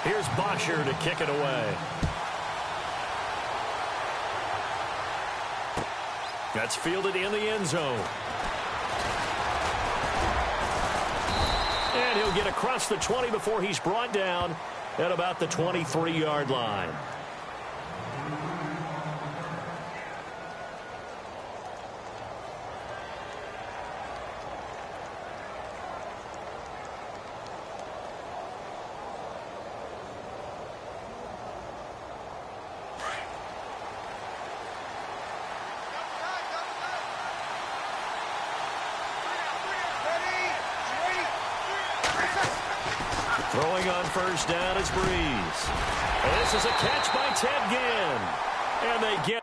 Here's Bosher to kick it away. That's fielded in the end zone. And he'll get across the 20 before he's brought down at about the 23-yard line. Throwing on first down is Breeze. This is a catch by Ted Ginn. And they get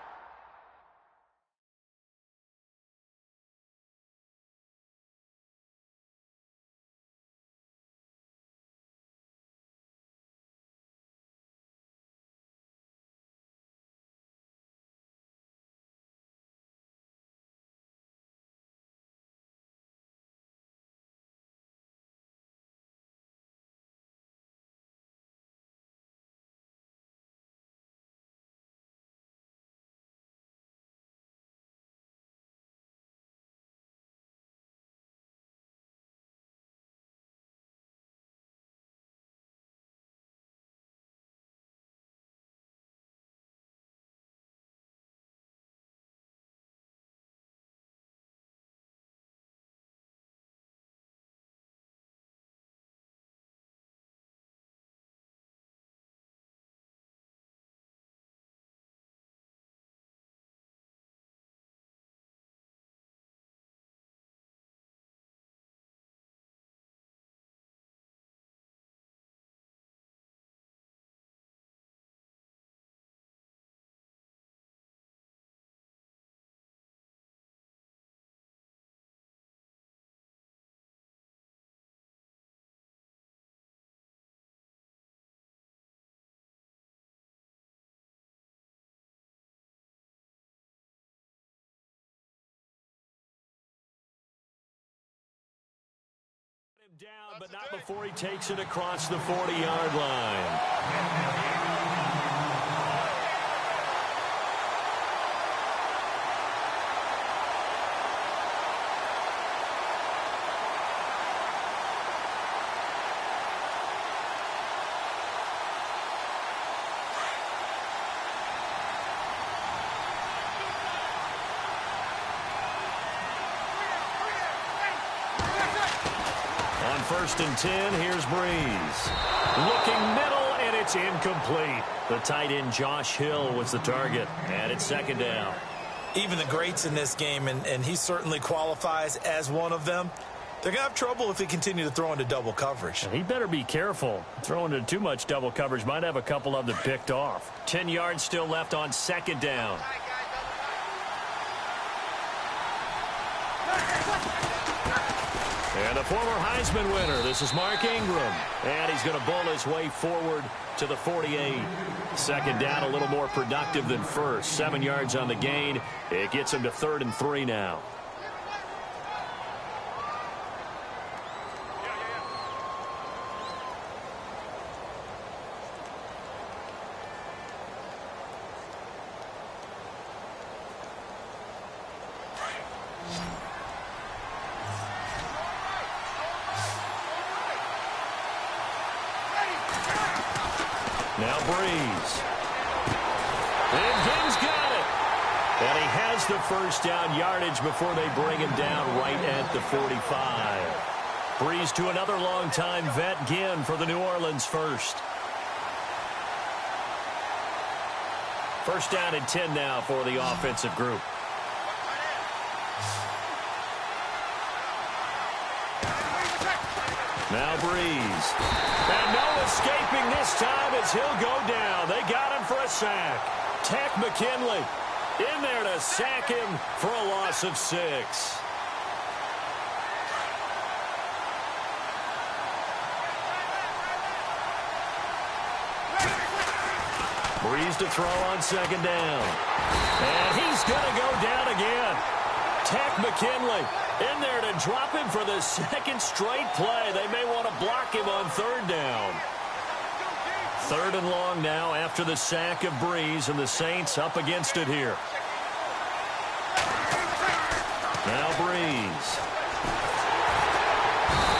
down, but not before he takes it across the 40-yard line. First and 10, here's Breeze. Looking middle, and it's incomplete. The tight end Josh Hill was the target, and it's second down. Even the greats in this game, and he certainly qualifies as one of them, they're going to have trouble if they continue to throw into double coverage. And he better be careful. Throwing into too much double coverage might have a couple of them picked off. 10 yards still left on second down. And a former Heisman winner, this is Mark Ingram. And he's going to bowl his way forward to the 48. Second down, a little more productive than first. 7 yards on the gain. It gets him to 3rd and 3 now. Now Breeze. And Ginn's got it. And he has the first down yardage before they bring him down right at the 45. Breeze to another longtime vet, Ginn, for the New Orleans first. First down and 10 now for the offensive group. Now Breeze. And no escaping this time as he'll go down. They got him for a sack. Tech McKinley in there to sack him for a loss of 6. Breeze to throw on second down. And he's going to go down again. Tech McKinley in there to drop him for the second straight play. They may want to block him on third down. 3rd and long now after the sack of Breeze, and the Saints up against it here. Now Breeze.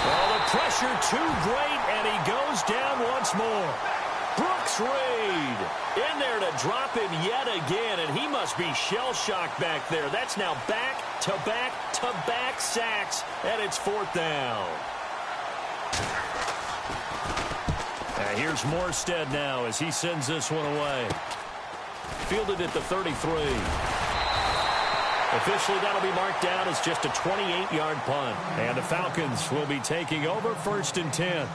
Oh, the pressure too great, and he goes down once more. Brooks Reed in there to drop him yet again, and he must be shell-shocked back there. That's now back-to-back-to-back sacks, and it's 4th down. Here's Morstead now as he sends this one away. Fielded at the 33. Officially, that'll be marked down as just a 28-yard punt. And the Falcons will be taking over 1st and 10.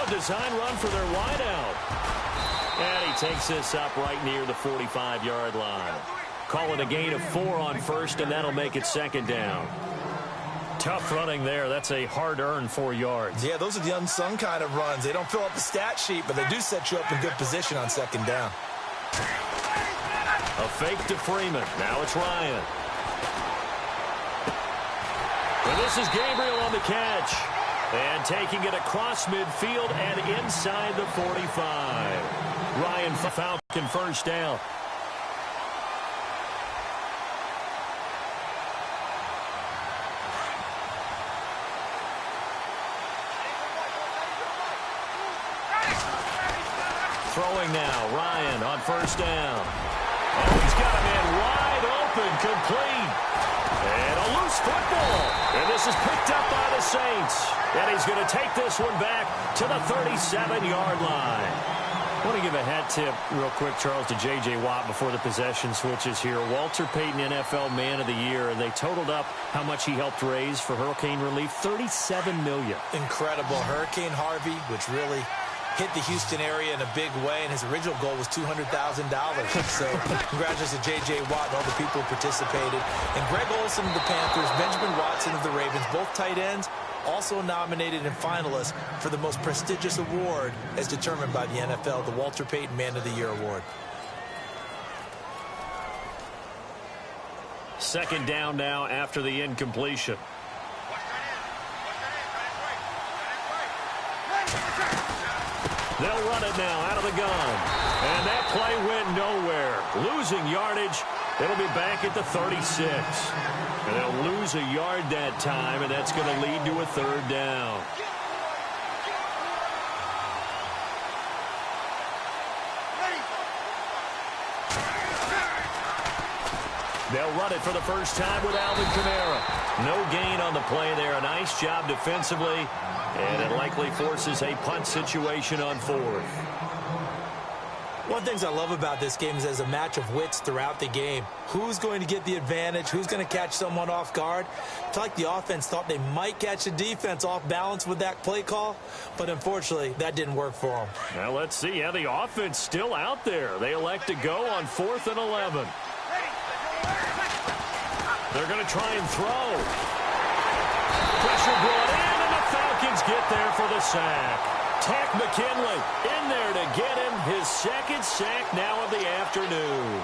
Design run for their wideout. And he takes this up right near the 45-yard line. Call it a gain of 4 on 1st, and that'll make it 2nd down. Tough running there. That's a hard-earned 4 yards. Yeah, those are the unsung kind of runs. They don't fill up the stat sheet, but they do set you up in good position on 2nd down. A fake to Freeman. Now it's Ryan. And this is Gabriel on the catch. And taking it across midfield and inside the 45. Ryan Falcon 1st down. Throwing now, Ryan on 1st down. Oh, he's got a man wide open, complete. And a loose football. And this is picked up by the Saints. And he's going to take this one back to the 37-yard line. I want to give a hat tip real quick, Charles, to J.J. Watt before the possession switches here. Walter Payton, NFL Man of the Year, and they totaled up how much he helped raise for hurricane relief, $37 million. Incredible. Hurricane Harvey, which really hit the Houston area in a big way, and his original goal was $200,000. So congratulations to J.J. Watt and all the people who participated. And Greg Olsen of the Panthers, Benjamin Watson of the Ravens, both tight ends, also nominated and finalists for the most prestigious award as determined by the NFL, the Walter Payton Man of the Year Award. 2nd down now after the incompletion. They'll run it now out of the gun. And that play went nowhere. Losing yardage. It'll be back at the 36. And they'll lose a yard that time, and that's going to lead to a 3rd down. They'll run it for the first time with Alvin Kamara. No gain on the play there. A nice job defensively, and it likely forces a punt situation on 4th. One of the things I love about this game is there's a match of wits throughout the game. Who's going to get the advantage? Who's going to catch someone off guard? I feel like the offense thought they might catch the defense off balance with that play call, but unfortunately, that didn't work for them. Now let's see how the offense still out there. They elect to go on 4th and 11. They're going to try and throw. Pressure brought in, and the Falcons get there for the sack. Tack McKinley in there to get him his 2nd sack now of the afternoon.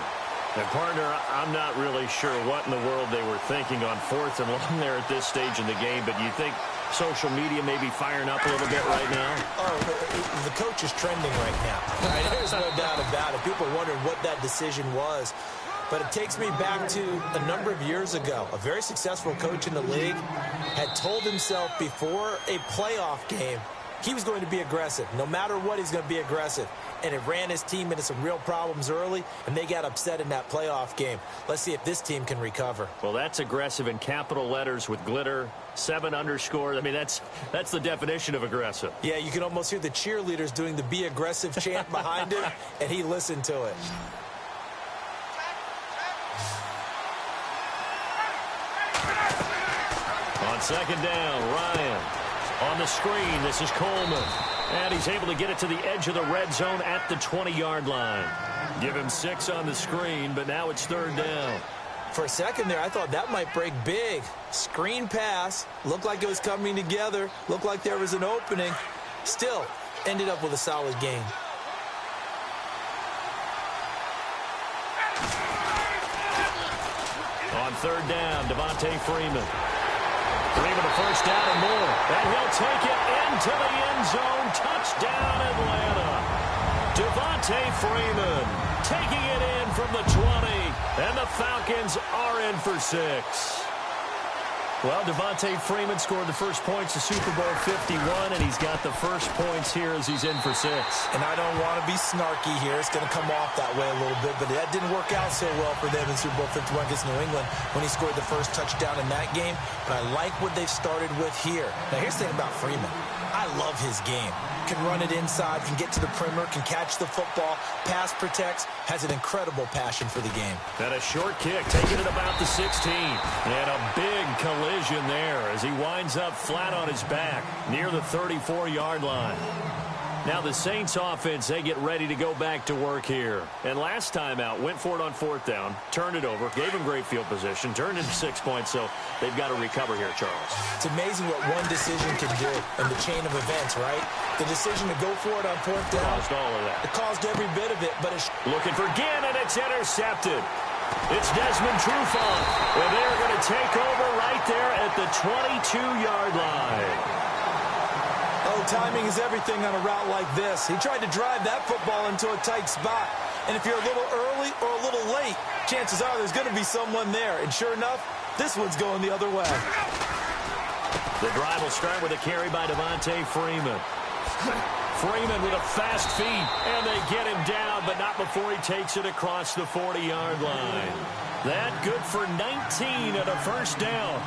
And, partner, I'm not really sure what in the world they were thinking on 4th and long there at this stage in the game, but do you think social media may be firing up a little bit right now? Oh, the coach is trending right now. Right? There's no doubt about it. People are wondering what that decision was. But it takes me back to a number of years ago. A very successful coach in the league had told himself before a playoff game he was going to be aggressive. No matter what, he's going to be aggressive. And it ran his team into some real problems early, and they got upset in that playoff game. Let's see if this team can recover. Well, that's aggressive in capital letters with glitter, 7 underscore. I mean, that's the definition of aggressive. Yeah, you can almost hear the cheerleaders doing the be aggressive chant behind him, and he listened to it. On 2nd down, Ryan. On the screen, this is Coleman. And he's able to get it to the edge of the red zone at the 20-yard line. Give him 6 on the screen, but now it's 3rd down. For a second there, I thought that might break big. Screen pass. Looked like it was coming together. Looked like there was an opening. Still, ended up with a solid game. On 3rd down, Devontae Freeman. Freeman a first down and more. And he'll take it into the end zone. Touchdown, Atlanta. Devontae Freeman taking it in from the 20. And the Falcons are in for 6. Well, Devontae Freeman scored the first points of Super Bowl 51, and he's got the first points here as he's in for 6. And I don't want to be snarky here. It's going to come off that way a little bit, but that didn't work out so well for them in Super Bowl 51 against New England when he scored the first touchdown in that game. But I like what they've started with here. Now, here's the thing about Freeman. I love his game. Can run it inside, can get to the perimeter, can catch the football, pass protects, has an incredible passion for the game. And a short kick, taking it about the 16. And a big collision there as he winds up flat on his back near the 34-yard line. Now the Saints offense, they get ready to go back to work here. And last time out, went for it on 4th down, turned it over, gave him great field position, turned into 6 points, so they've got to recover here, Charles. It's amazing what one decision can do in the chain of events, right? The decision to go for it on 4th down. Caused all of that. It caused every bit of it, but it's... Looking for Ginn, and it's intercepted. It's Desmond Trufant, and they're going to take over right there at the 22-yard line. Oh, timing is everything on a route like this. He tried to drive that football into a tight spot. And if you're a little early or a little late, chances are there's going to be someone there. And sure enough, this one's going the other way. The drive will start with a carry by Devontae Freeman. Freeman with a fast feet, and they get him down, but not before he takes it across the 40-yard line. That good for 19 and a first down.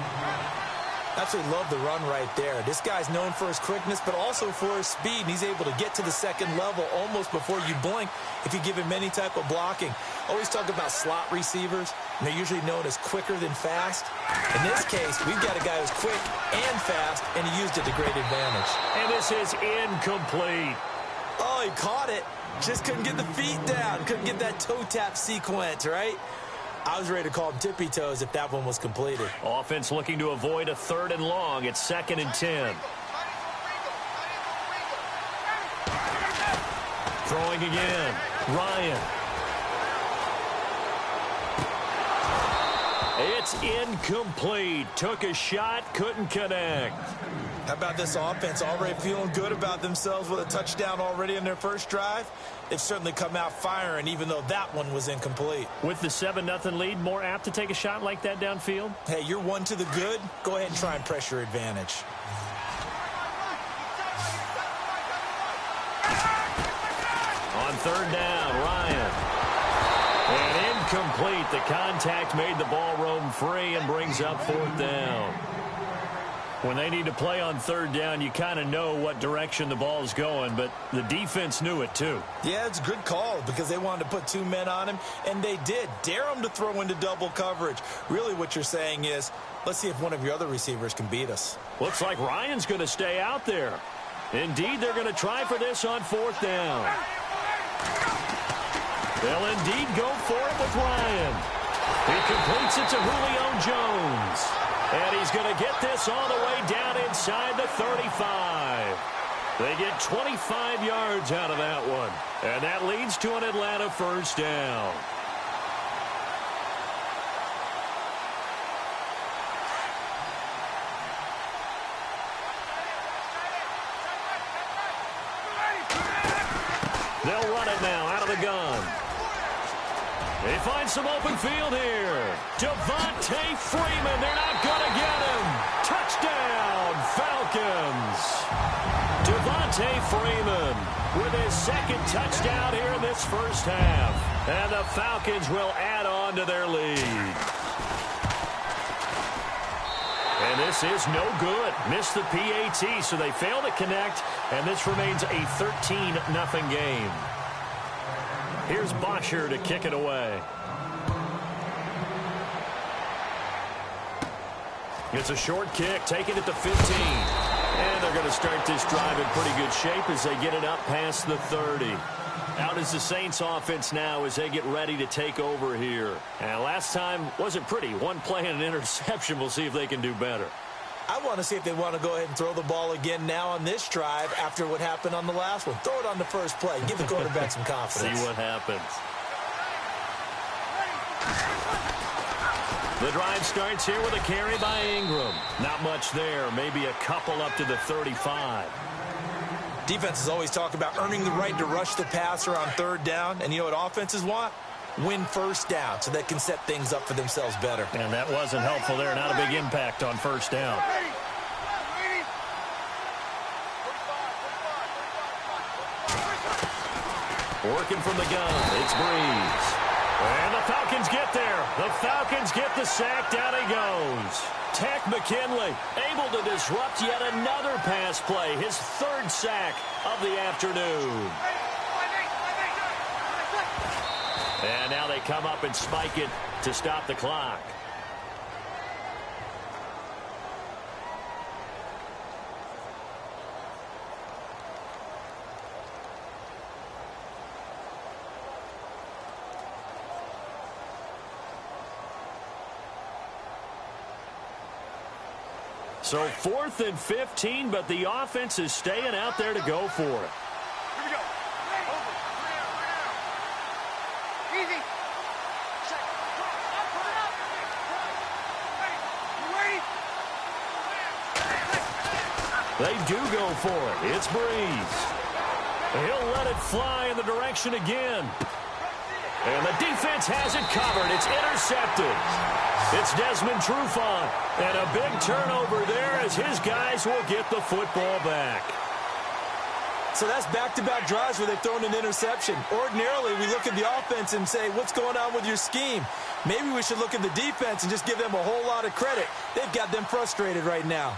Absolutely love the run right there. This guy's known for his quickness, but also for his speed, and he's able to get to the second level almost before you blink if you give him any type of blocking. Always talk about slot receivers, and they're usually known as quicker than fast. In this case, we've got a guy who's quick and fast, and he used it to great advantage. And this is incomplete. Oh, he caught it. Just couldn't get the feet down. Couldn't get that toe tap sequence, right? I was ready to call him tippy toes if that one was completed. Offense looking to avoid a 3rd and long. It's 2nd and 10. Throwing again. Ryan. It's incomplete. Took a shot, couldn't connect. How about this offense already feeling good about themselves with a touchdown already in their first drive? They've certainly come out firing, even though that one was incomplete. With the 7-0 lead, more apt to take a shot like that downfield? Hey, you're one to the good. Go ahead and try and press your advantage. On 3rd down, Ryan. And incomplete. The contact made the ball roam free and brings up 4th down. When they need to play on 3rd down, you kind of know what direction the ball's going, but the defense knew it too. Yeah, it's a good call because they wanted to put 2 men on him, and they did. Dare him to throw into double coverage. Really what you're saying is, let's see if one of your other receivers can beat us. Looks like Ryan's going to stay out there. Indeed, they're going to try for this on 4th down. They'll indeed go for it with Ryan. He completes it to Julio Jones. And he's going to get this all the way down inside the 35. They get 25 yards out of that one. And that leads to an Atlanta first down. They'll run it now out of the gun. They find some open field here. Devontae Freeman, they're not going to get him. Touchdown, Falcons. Devontae Freeman with his 2nd touchdown here in this first half. And the Falcons will add on to their lead. And this is no good. Missed the PAT, so they fail to connect. And this remains a 13-0 game. Here's Bosher to kick it away. It's a short kick, taking it to 15. And they're going to start this drive in pretty good shape as they get it up past the 30. Out is the Saints offense now as they get ready to take over here. And last time wasn't pretty. One play and an interception. We'll see if they can do better. I want to see if they want to go ahead and throw the ball again now on this drive after what happened on the last one. Throw it on the first play. Give the quarterback some confidence. See what happens. The drive starts here with a carry by Ingram. Not much there. Maybe a couple up to the 35. Defenses always talk about earning the right to rush the passer on third down. And you know what offenses want? Win first down so they can set things up for themselves better. And that wasn't helpful there. Not a big impact on first down. Working from the gun. It's Breeze. And the Falcons get there. The Falcons get the sack. Down he goes. Tech McKinley able to disrupt yet another pass play. His third sack of the afternoon. And now they come up and spike it to stop the clock. So 4th and 15, but the offense is staying out there to go for it. Here we go. Over. Easy. Check. Put it up. Ready? You ready? They do go for it. It's Breeze. He'll let it fly in the direction again. And the defense has it covered. It's intercepted. It's Desmond Trufant. And a big turnover there as his guys will get the football back. So that's back-to-back drives where they've thrown an interception. Ordinarily, we look at the offense and say, what's going on with your scheme? Maybe we should look at the defense and just give them a whole lot of credit. They've got them frustrated right now.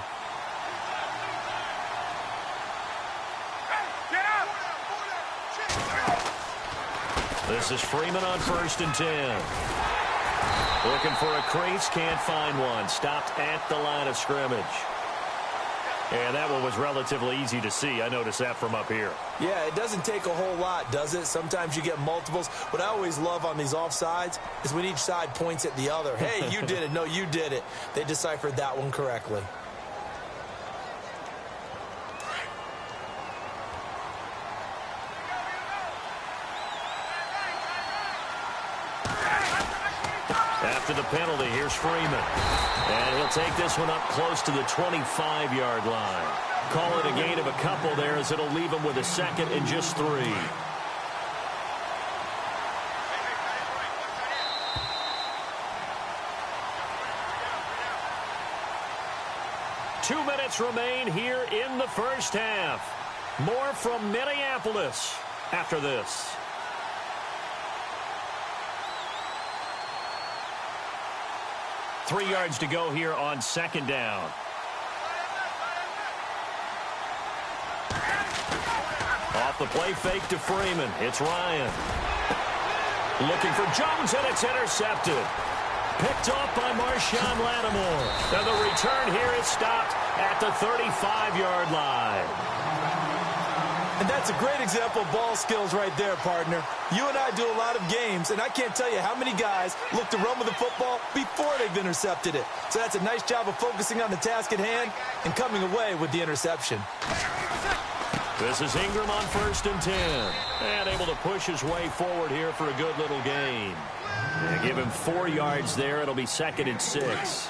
This is Freeman on 1st and 10. Looking for a crease, can't find one. Stopped at the line of scrimmage. And that one was relatively easy to see. I noticed that from up here. Yeah, it doesn't take a whole lot, does it? Sometimes you get multiples. What I always love on these offsides is when each side points at the other. Hey, you did it. No, you did it. They deciphered that one correctly. After the penalty, here's Freeman. And he'll take this one up close to the 25-yard line. Call it a gain of a couple there as it'll leave him with a 2nd and just 3. Two minutes remain here in the first half. More from Minneapolis after this. Three yards to go here on 2nd down. Off the play fake to Freeman. It's Ryan. Looking for Jones, and it's intercepted. Picked off by Marshawn Lattimore. And the return here is stopped at the 35-yard line. And that's a great example of ball skills right there, partner. You and I do a lot of games, and I can't tell you how many guys look to run with the football before they've intercepted it. So that's a nice job of focusing on the task at hand and coming away with the interception. This is Ingram on 1st and 10. And able to push his way forward here for a good little gain. And give him 4 yards there. It'll be 2nd and 6.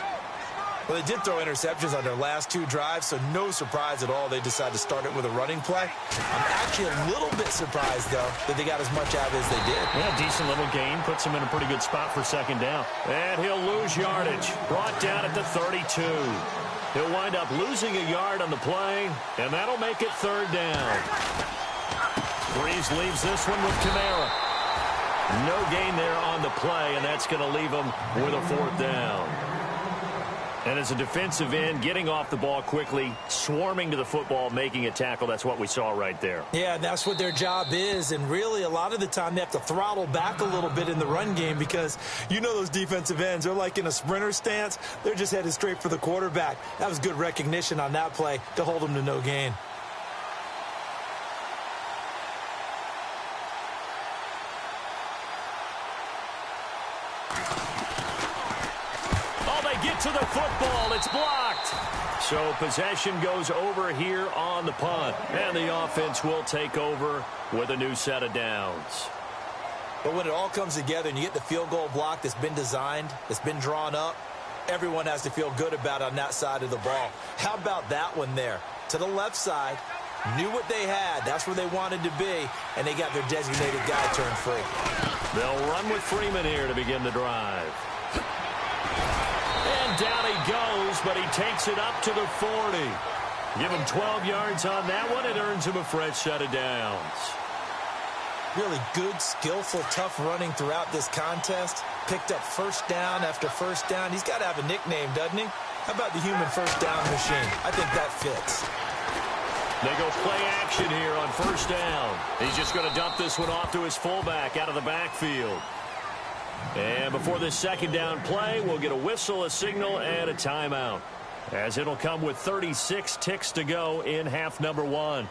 Well, they did throw interceptions on their last 2 drives, so no surprise at all they decided to start it with a running play. I'm actually a little bit surprised, though, that they got as much out of it as they did. Yeah, decent little gain. Puts him in a pretty good spot for 2nd down. And he'll lose yardage. Brought down at the 32. He'll wind up losing a yard on the play, and that'll make it 3rd down. Breeze leaves this one with Kamara. No gain there on the play, and that's going to leave him with a 4th down. And as a defensive end, getting off the ball quickly, swarming to the football, making a tackle, that's what we saw right there. Yeah, that's what their job is. And really, a lot of the time, they have to throttle back a little bit in the run game because you know those defensive ends, they're like in a sprinter stance. They're just headed straight for the quarterback. That was good recognition on that play to hold them to no gain. get to the football. It's blocked. So possession goes over here on the punt. And the offense will take over with a new set of downs. But when it all comes together and you get the field goal block that's been designed, that's been drawn up, everyone has to feel good about it on that side of the ball. How about that one there? To the left side, knew what they had. That's where they wanted to be, and they got their designated guy turned free. They'll run with Freeman here to begin the drive. And down he goes, but he takes it up to the 40. Give him 12 yards on that one. It earns him a fresh set of downs. Really good, skillful, tough running throughout this contest. Picked up first down after first down. He's got to have a nickname, doesn't he? How about the human first down machine? I think that fits. They go play action here on first down. He's just going to dump this one off to his fullback out of the backfield. And before this second down play, we'll get a whistle, a signal, and a timeout, as it'll come with 36 ticks to go in half number one.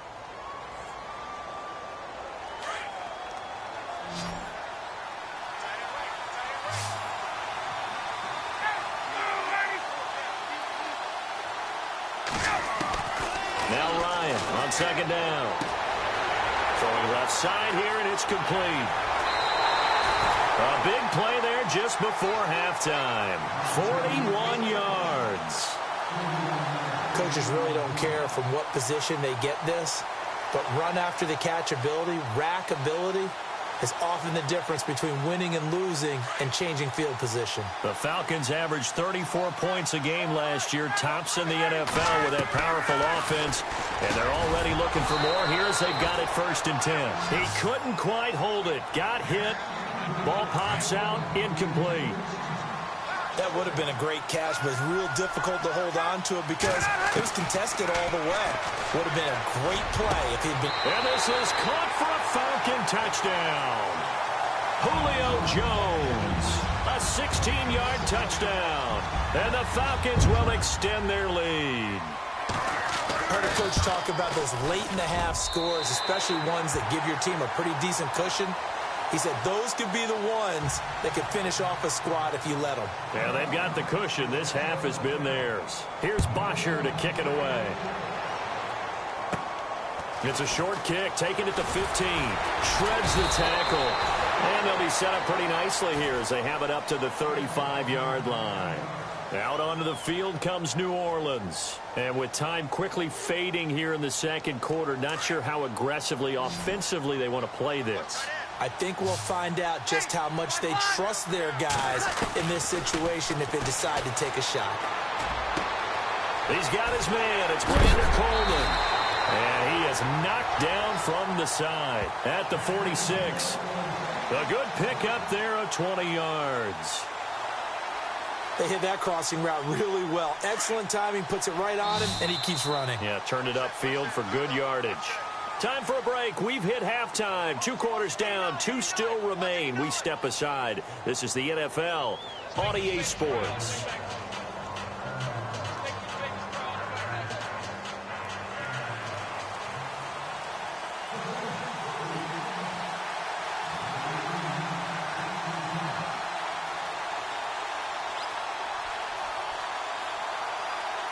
Now Ryan on second down. Throwing left side here, and it's complete. A big play there just before halftime. 41 yards. Coaches really don't care from what position they get this, but run after the catch ability, rack ability, is often the difference between winning and losing and changing field position. The Falcons averaged 34 points a game last year, tops in the NFL with that powerful offense, and they're already looking for more here as they've got it 1st and 10. He couldn't quite hold it. Got hit. Ball pops out, incomplete. That would have been a great catch, but it's real difficult to hold on to it because it was contested all the way. Would have been a great play if he'd been... And this is caught for a Falcon touchdown. Julio Jones, a 16-yard touchdown. And the Falcons will extend their lead. I heard a coach talk about those late-in-the-half scores, especially ones that give your team a pretty decent cushion. He said those could be the ones that could finish off a squad if you let them. Yeah, they've got the cushion. This half has been theirs. Here's Bosher to kick it away. It's a short kick, taken at the 15. Shreds the tackle. And they'll be set up pretty nicely here as they have it up to the 35-yard line. Out onto the field comes New Orleans. And with time quickly fading here in the second quarter, not sure how aggressively, offensively they want to play this. I think we'll find out just how much they trust their guys in this situation if they decide to take a shot. He's got his man. It's Brandon Coleman. And he is knocked down from the side at the 46. A good pickup there of 20 yards. They hit that crossing route really well. Excellent timing, puts it right on him, and he keeps running. Yeah, turned it upfield for good yardage. Time for a break. We've hit halftime. 2 quarters down. 2 still remain. We step aside. This is the NFL on EA Sports.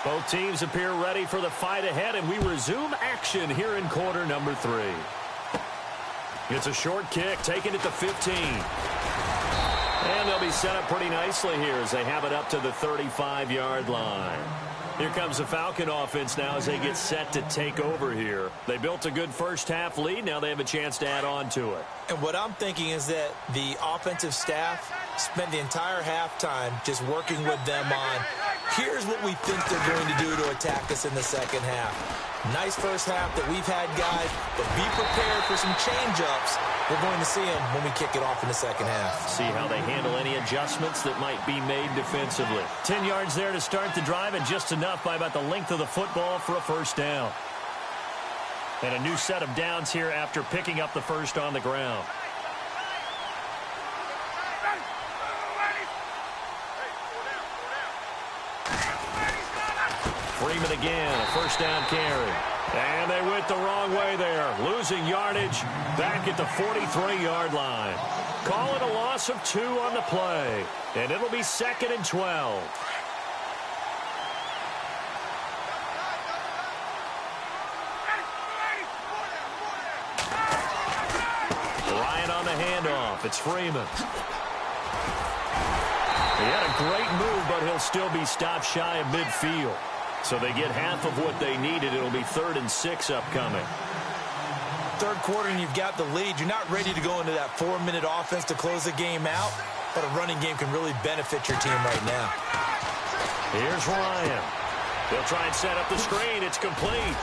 Both teams appear ready for the fight ahead, and we resume action here in quarter number 3. It's a short kick, taken at the 15. And they'll be set up pretty nicely here as they have it up to the 35-yard line. Here comes the Falcon offense now as they get set to take over here. They built a good first-half lead. Now they have a chance to add on to it. And what I'm thinking is that the offensive staff spent the entire halftime just working with them on, here's what we think they're going to do to attack us in the second half. Nice first half that we've had, guys, but be prepared for some change-ups. We're going to see them when we kick it off in the second half. See how they handle any adjustments that might be made defensively. 10 yards there to start the drive, and just enough by about the length of the football for a first down. And a new set of downs here after picking up the first on the ground. Freeman again, a first down carry. And they went the wrong way there, losing yardage back at the 43-yard line. Call it a loss of 2 on the play, and it'll be 2nd and 12. Bryant on the handoff. It's Freeman. He had a great move, but he'll still be stopped shy of midfield. So they get half of what they needed. It'll be 3rd and 6 upcoming. Third quarter and you've got the lead. You're not ready to go into that 4-minute offense to close the game out, but a running game can really benefit your team right now. Here's Ryan. They'll try and set up the screen. It's complete.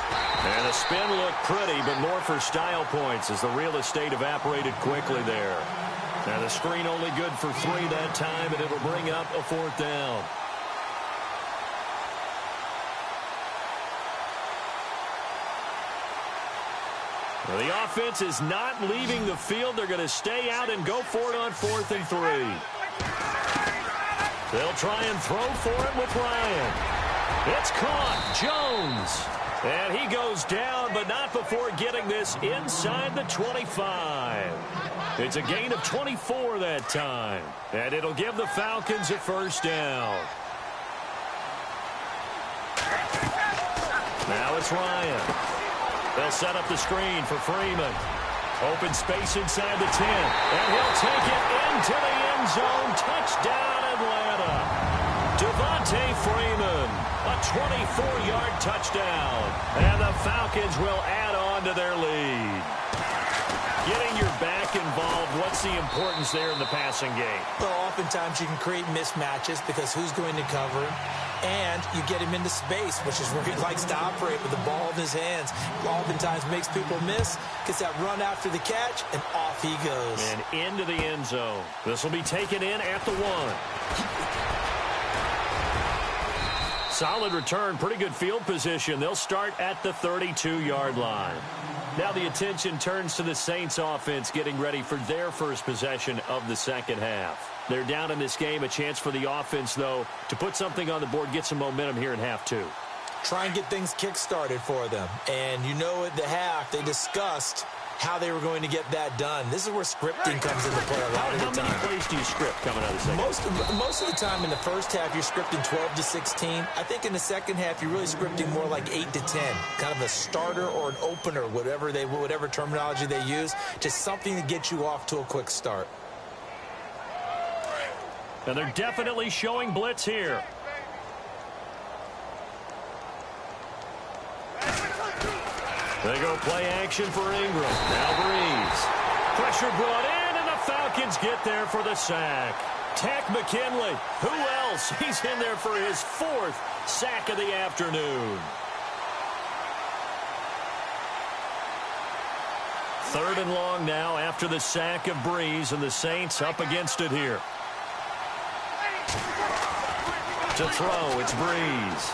And the spin looked pretty, but more for style points as the real estate evaporated quickly there. Now the screen only good for 3 that time, and it'll bring up a 4th down. Well, the offense is not leaving the field. They're going to stay out and go for it on 4th and 3. They'll try and throw for it with Ryan. It's caught. Jones. And he goes down, but not before getting this inside the 25. It's a gain of 24 that time. And it'll give the Falcons a 1st down. Now it's Ryan. They'll set up the screen for Freeman. Open space inside the 10. And he'll take it into the end zone. Touchdown, Atlanta. Devontae Freeman, a 24-yard touchdown. And the Falcons will add on to their lead. Getting your back involved, what's the importance there in the passing game? Well, oftentimes you can create mismatches because who's going to cover him? And you get him into space, which is where he likes to operate with the ball in his hands. Oftentimes makes people miss, gets that run after the catch, and off he goes. And into the end zone. This will be taken in at the 1. Solid return, pretty good field position. They'll start at the 32-yard line. Now the attention turns to the Saints offense getting ready for their first possession of the second half. They're down in this game. A chance for the offense, though, to put something on the board, get some momentum here in half 2. Try and get things kick-started for them. And you know at the half, they discussed how they were going to get that done. This is where scripting comes into play a lot of the time. How many plays do you script coming out of the second half? Most of the time in the first half, you're scripting 12 to 16. I think in the second half, you're really scripting more like 8 to 10. Kind of a starter or an opener, whatever terminology they use. Just something to get you off to a quick start. And they're definitely showing blitz here. They go play action for Ingram. Now Breeze. Pressure brought in, and the Falcons get there for the sack. Tack McKinley. Who else? He's in there for his 4th sack of the afternoon. 3rd and long now after the sack of Breeze, and the Saints up against it here. To throw, it's Breeze.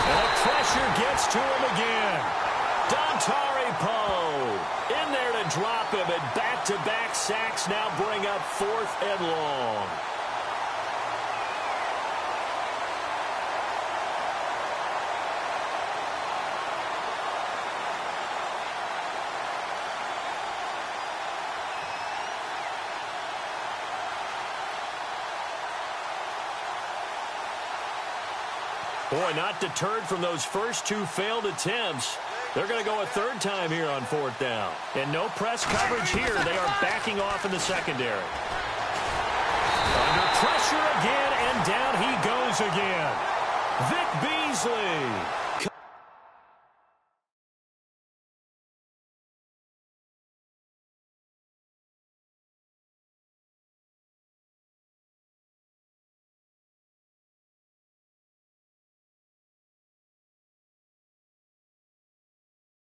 And the pressure gets to him again. Dontari Poe in there to drop him, and back-to-back sacks now bring up 4th and long. Boy, not deterred from those first 2 failed attempts. They're going to go a 3rd time here on 4th down. And no press coverage here. They are backing off in the secondary. Under pressure again, and down he goes again. Vic Beasley